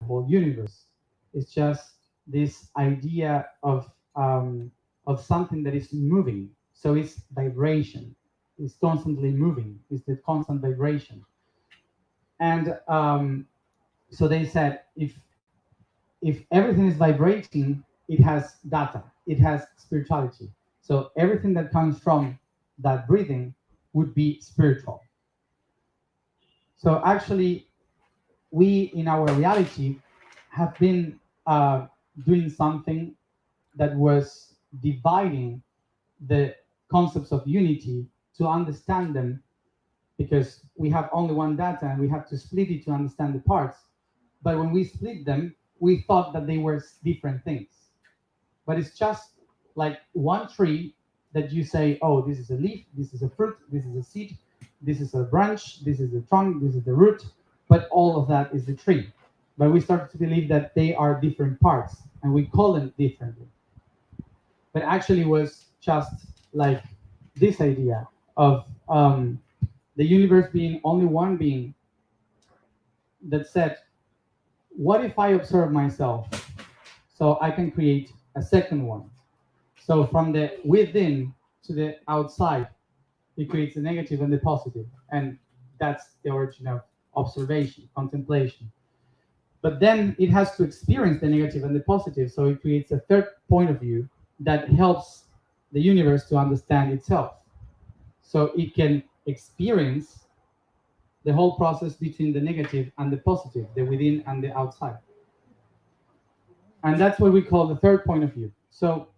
whole universe. It's just this idea of something that is moving. So it's vibration. It's constantly moving. It's the constant vibration. And so they said, if everything is vibrating, it has data. It has spirituality. So everything that comes from that breathing would be spiritual. So actually, we in our reality have been doing something that was dividing the concepts of unity to understand them, because we have only one data and we have to split it to understand the parts. But when we split them, we thought that they were different things. But it's just like one tree that you say, oh, this is a leaf, this is a fruit, this is a seed, this is a branch, this is the trunk, this is the root, but all of that is the tree. But we started to believe that they are different parts and we call them differently. But actually was just like this idea of the universe being only one being that said, what if I observe myself so I can create a second one? So from the within to the outside, it creates the negative and the positive. And that's the origin of observation, contemplation. But then it has to experience the negative and the positive. So it creates a third point of view that helps the universe to understand itself. So it can experience the whole process between the negative and the positive, the within and the outside. And that's what we call the third point of view. So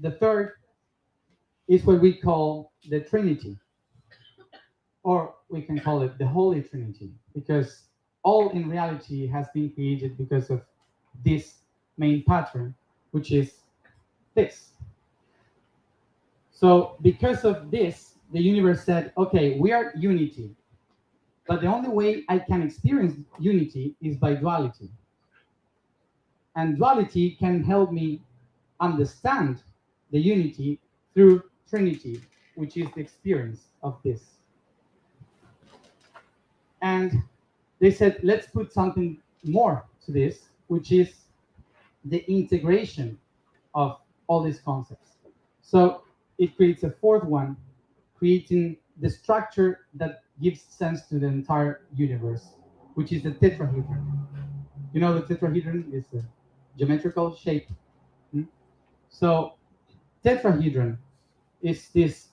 the third is what we call the Trinity, or we can call it the Holy Trinity, because all in reality has been created because of this main pattern, which is this. So because of this, the universe said, okay, we are unity, but the only way I can experience unity is by duality. And duality can help me understand the unity through Trinity, which is the experience of this. And they said, let's put something more to this, which is the integration of all these concepts. So it creates a fourth one, creating the structure that gives sense to the entire universe, which is the tetrahedron. You know, the tetrahedron is a geometrical shape. So tetrahedron is this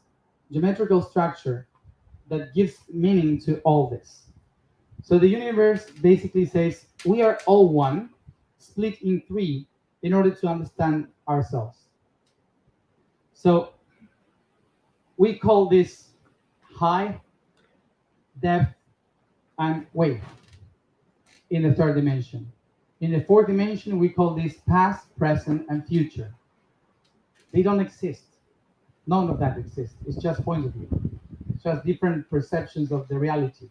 geometrical structure that gives meaning to all this. So the universe basically says we are all one, split in three, in order to understand ourselves. So we call this height, depth, and weight in the third dimension. In the fourth dimension, we call this past, present, and future. They don't exist. None of that exists. It's just points of view. It's just different perceptions of the reality,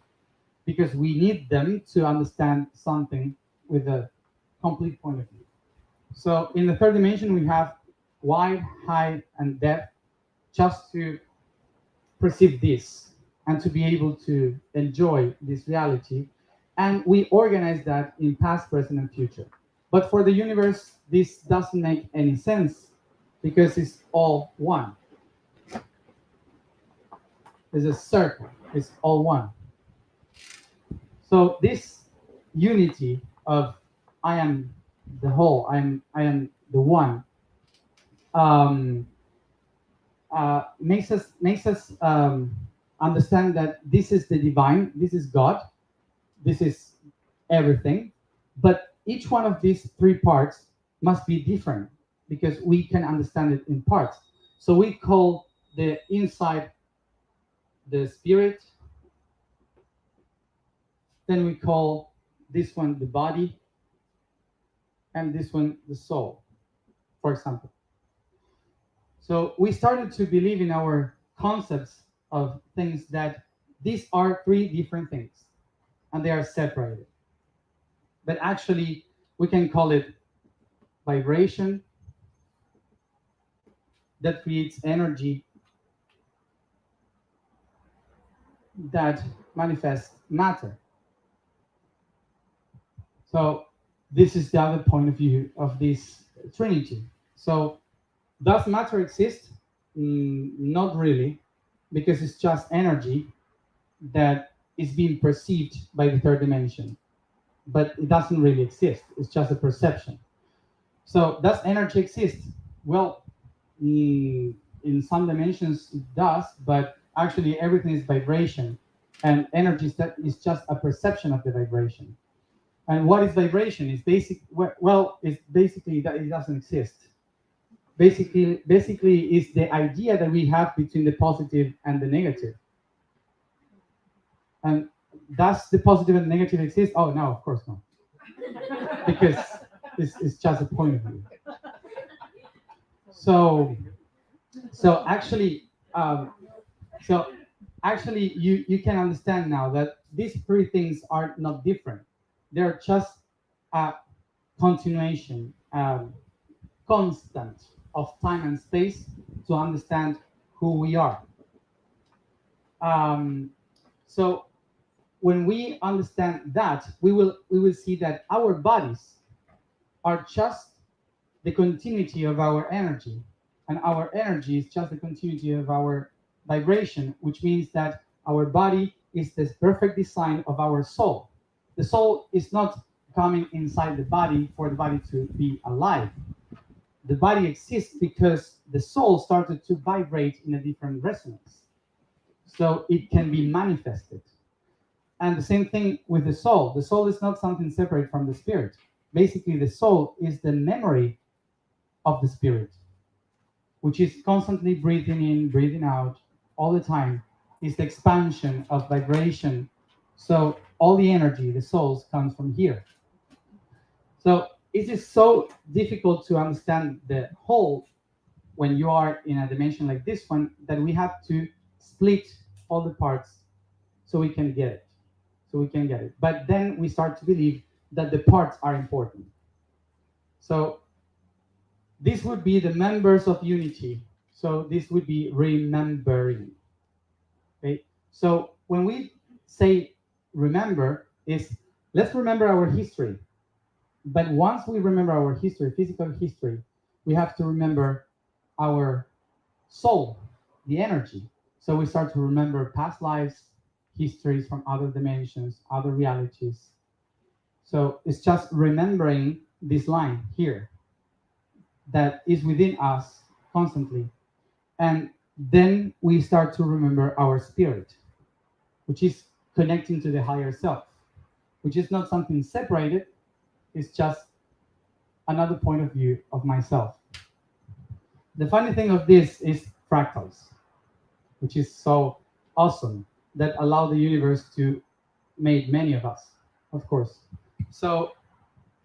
because we need them to understand something with a complete point of view. So in the third dimension, we have wide, height, and depth, just to perceive this and to be able to enjoy this reality. And we organize that in past, present, and future. But for the universe, this doesn't make any sense because it's all one. It's a circle. It's all one. So this unity of I am the whole, I am the one, um, makes us understand that this is the divine, this is God, this is everything, but each one of these three parts must be different because we can understand it in parts. So we call the inside the spirit, then we call this one the body, and this one the soul, for example. So we started to believe in our concepts of things that these are three different things and they are separated. But actually, we can call it vibration that creates energy that manifests matter. So this is the other point of view of this trinity. So does matter exist? Not really, because it's just energy that is being perceived by the third dimension, but it doesn't really exist. It's just a perception. So does energy exist? Well, in some dimensions it does, but actually everything is vibration, and energy is just a perception of the vibration. And what is vibration? It's it's basically that it doesn't exist. Basically, is the idea that we have between the positive and the negative. And does the positive and negative exist? Oh no, of course not, because it's just a point of view. So, so actually, um, so actually, you can understand now that these three things are not different. They're just a continuation, constant of time and space to understand who we are. Um, so when we understand that, we will see that our bodies are just the continuity of our energy, and our energy is just the continuity of our vibration, which means that our body is the perfect design of our soul. The soul is not coming inside the body for the body to be alive. The body exists because the soul started to vibrate in a different resonance, so it can be manifested. And the same thing with the soul. The soul is not something separate from the spirit. Basically, the soul is the memory of the spirit, which is constantly breathing in, breathing out all the time. Is the expansion of vibration. So all the energy, the souls, comes from here. So it is so difficult to understand the whole when you are in a dimension like this one, that we have to split all the parts so we can get it. So we can get it. But then we start to believe that the parts are important. So this would be the members of unity. So this would be remembering. Okay. So when we say remember, is let's remember our history. But once we remember our history, physical history, we have to remember our soul, the energy. So we start to remember past lives, histories from other dimensions, other realities. So it's just remembering this line here that is within us constantly. And then we start to remember our spirit, which is connecting to the higher self, which is not something separated, it's just another point of view of myself. The funny thing of this is fractals, which is so awesome, that allow the universe to make many of us, of course. So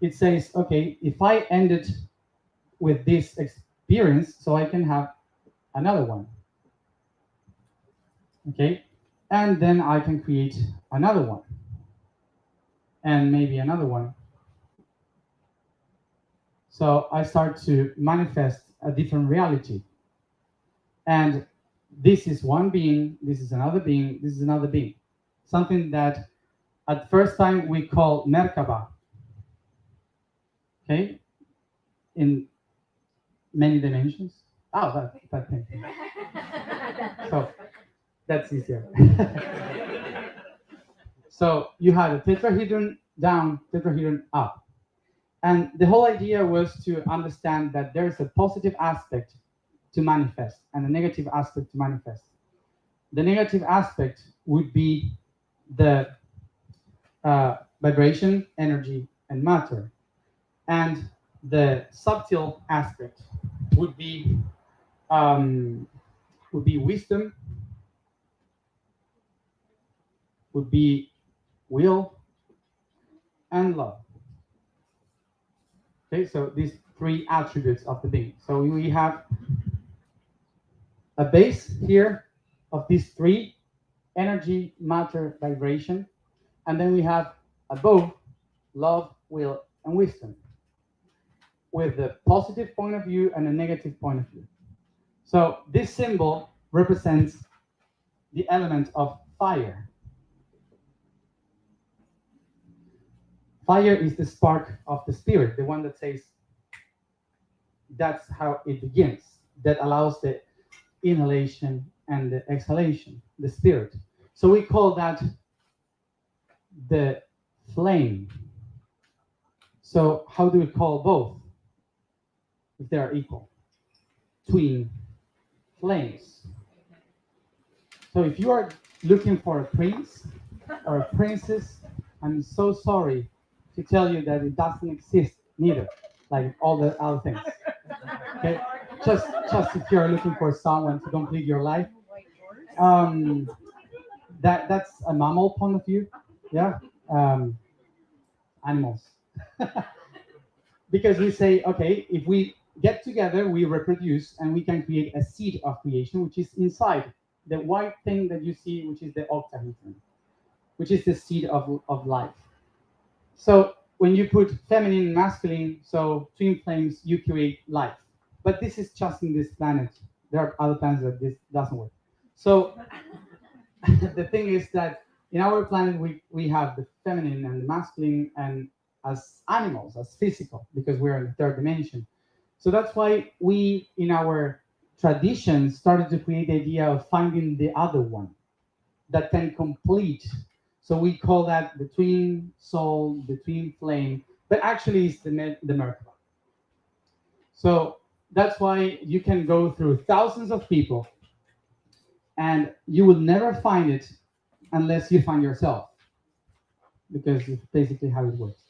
it says, okay, if I ended with this experience, so I can have another one. Okay, and then I can create another one, and maybe another one. So I start to manifest a different reality. And this is one being, this is another being, this is another being. Something that at first time we call Merkaba, okay, in many dimensions. Oh, that thing. So that's easier. So you had a tetrahedron down, tetrahedron up. And the whole idea was to understand that there's a positive aspect to manifest and a negative aspect to manifest. The negative aspect would be the vibration, energy, and matter. And the subtle aspect would be wisdom, would be will, and love. Okay, so these three attributes of the being. So we have a base here of these three: energy, matter, vibration. And then we have above love, will, and wisdom, with a positive point of view and a negative point of view. So this symbol represents the element of fire. Fire is the spark of the spirit, the one that says, that's how it begins, that allows the inhalation and the exhalation, the spirit. So we call that the flame. So how do we call both if they are equal? Twin flames. So if you are looking for a prince or a princess, I'm so sorry to tell you that it doesn't exist neither, like all the other things. Okay, just if you're looking for someone to complete your life, um, that's a mammal point of view, yeah, animals, because we say, okay, if we get together, we reproduce, and we can create a seed of creation, which is inside the white thing that you see, which is the octahedron, which is the seed of life. So when you put feminine, masculine, so twin flames, you create life. But this is just in this planet. There are other planets that this doesn't work. So the thing is that in our planet, we have the feminine and the masculine, and as animals, as physical, because we're in the third dimension. So that's why we, in our tradition, started to create the idea of finding the other one that can complete. So we call that the twin soul, the twin flame, but actually it's the Merkaba. So that's why you can go through thousands of people and you will never find it unless you find yourself, because it's basically how it works.